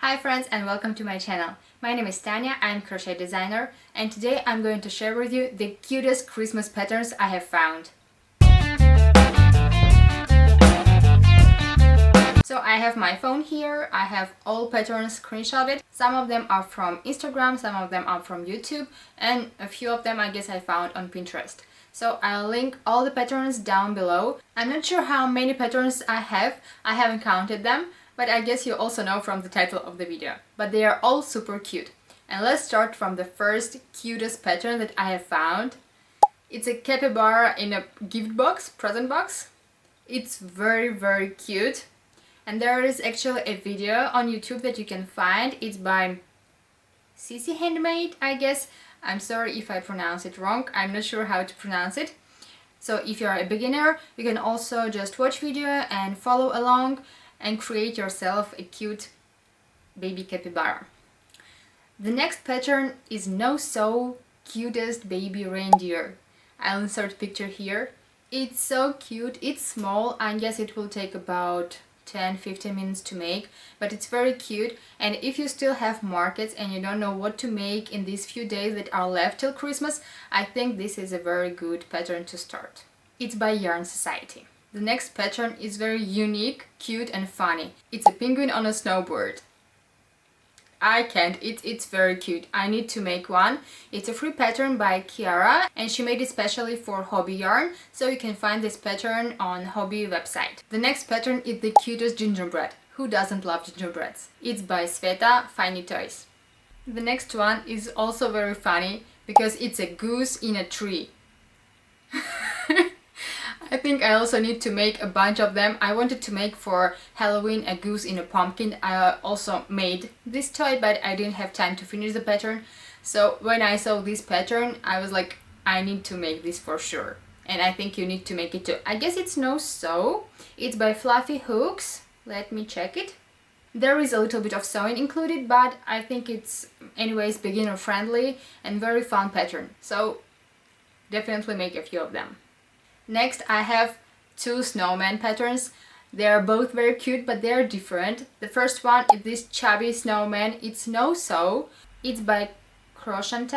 Hi friends and welcome to my channel. My name is Tanya, I'm a crochet designer and today I'm going to share with you the cutest Christmas patterns I have found. So I have my phone here, I have all patterns screenshotted. Some of them are from Instagram, some of them are from YouTube, and a few of them I guess I found on Pinterest. So I'll link all the patterns down below. I'm not sure how many patterns I haven't counted them, but I guess you also know from the title of the video. But they are all super cute. And let's start from the first cutest pattern that I have found. It's a capybara in a gift box, present box. It's very cute. And there is actually a video on YouTube that you can find. It's by Cici Handmade, I guess. I'm sorry if I pronounce it wrong. I'm not sure how to pronounce it. So if you're a beginner, you can also just watch video and follow along and create yourself a cute baby capybara. The next pattern is No So Cutest Baby Reindeer. I'll insert picture here. It's so cute, it's small, I guess it will take about 10-15 minutes to make, but it's very cute. And if you still have markets and you don't know what to make in these few days that are left till Christmas, I think this is a very good pattern to start. It's by Yarn Society. The next pattern is very unique, cute and funny. It's a penguin on a snowboard. I can't, it's very cute. I need to make one. It's a free pattern by Kiara and she made it specially for Hobby Yarn, so you can find this pattern on Hobby website. The next pattern is the cutest gingerbread. Who doesn't love gingerbreads? It's by Sveta Finy Toys. The next one is also very funny because it's a goose in a tree. I think I also need to make a bunch of them. I wanted to make for Halloween a goose in a pumpkin. I also made this toy, but I didn't have time to finish the pattern. So when I saw this pattern, I was like, I need to make this for sure. And I think you need to make it too. I guess it's No Sew. It's by Fluffy Hooks. Let me check it. There is a little bit of sewing included, but I think it's anyways beginner friendly and very fun pattern. So definitely make a few of them. Next I have two snowman patterns. They are both very cute, but they are different. The first one is this chubby snowman. It's No Sew. It's by Crochet,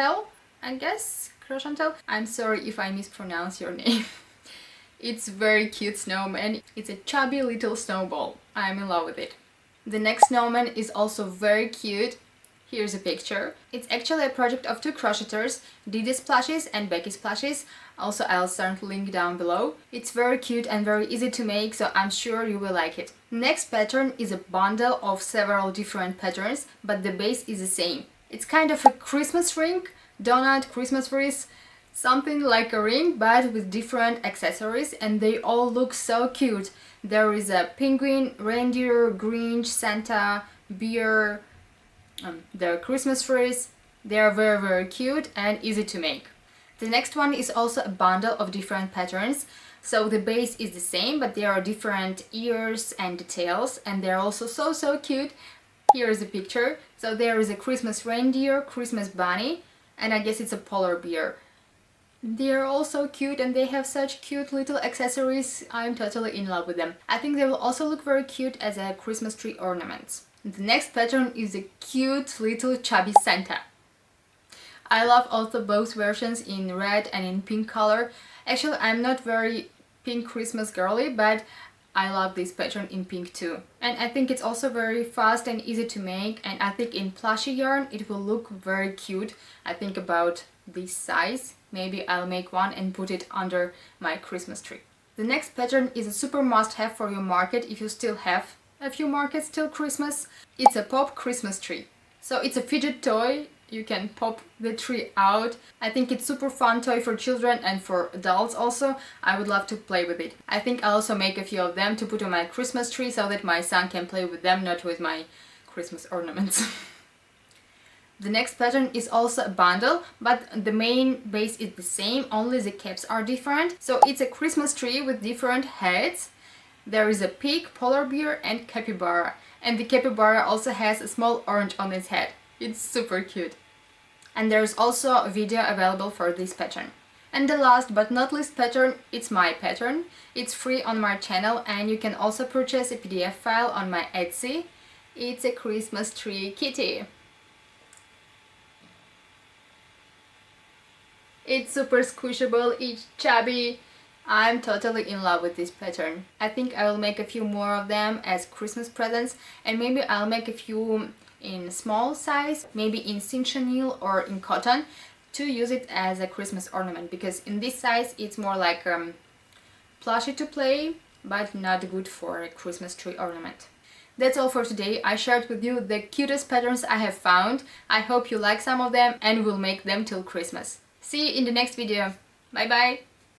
I guess. Crochet. I'm sorry if I mispronounce your name. It's very cute snowman. It's a chubby little snowball. I'm in love with it. The next snowman is also very cute. Here's a picture. It's actually a project of two crocheters, Didisplushies and Beckysplushies. Also, I'll start link down below. It's very cute and very easy to make, so I'm sure you will like it. Next pattern is a bundle of several different patterns, but the base is the same. It's kind of a Christmas ring, donut, Christmas wreath, something like a ring, but with different accessories, and they all look so cute. There is a penguin, reindeer, Grinch, Santa, bear, their Christmas wreaths. They are very cute and easy to make. The next one is also a bundle of different patterns. So the base is the same, but there are different ears and details, and they're also so cute. Here is a picture. So there is a Christmas reindeer, Christmas bunny, and I guess it's a polar bear. They are also cute and they have such cute little accessories. I'm totally in love with them. I think they will also look very cute as a Christmas tree ornaments. The next pattern is a cute little chubby Santa. I love also both versions in red and in pink color. Actually, I'm not very pink Christmas girly, but I love this pattern in pink too. And I think it's also very fast and easy to make, and I think in plushie yarn it will look very cute. I think about this size. Maybe I'll make one and put it under my Christmas tree. The next pattern is a super must-have for your market if you still have a few markets till Christmas. It's a pop Christmas tree. So it's a fidget toy. You can pop the tree out. I think it's super fun toy for children and for adults also. I would love to play with it. I think I'll also make a few of them to put on my Christmas tree so that my son can play with them, not with my Christmas ornaments. The next pattern is also a bundle, but the main base is the same, only the caps are different. So it's a Christmas tree with different heads. There is a pig, polar bear and capybara. And the capybara also has a small orange on its head. It's super cute. And there's also a video available for this pattern. And the last but not least pattern, it's my pattern. It's free on my channel and you can also purchase a PDF file on my Etsy. It's a Christmas tree kitty. It's super squishable, it's chubby. I'm totally in love with this pattern. I think I will make a few more of them as Christmas presents, and maybe I'll make a few in small size, maybe in chinchonneal or in cotton, to use it as a Christmas ornament, because in this size it's more like plushie to play, but not good for a Christmas tree ornament. That's all for today. I shared with you the cutest patterns I have found. I hope you like some of them and will make them till Christmas. See you in the next video. Bye bye!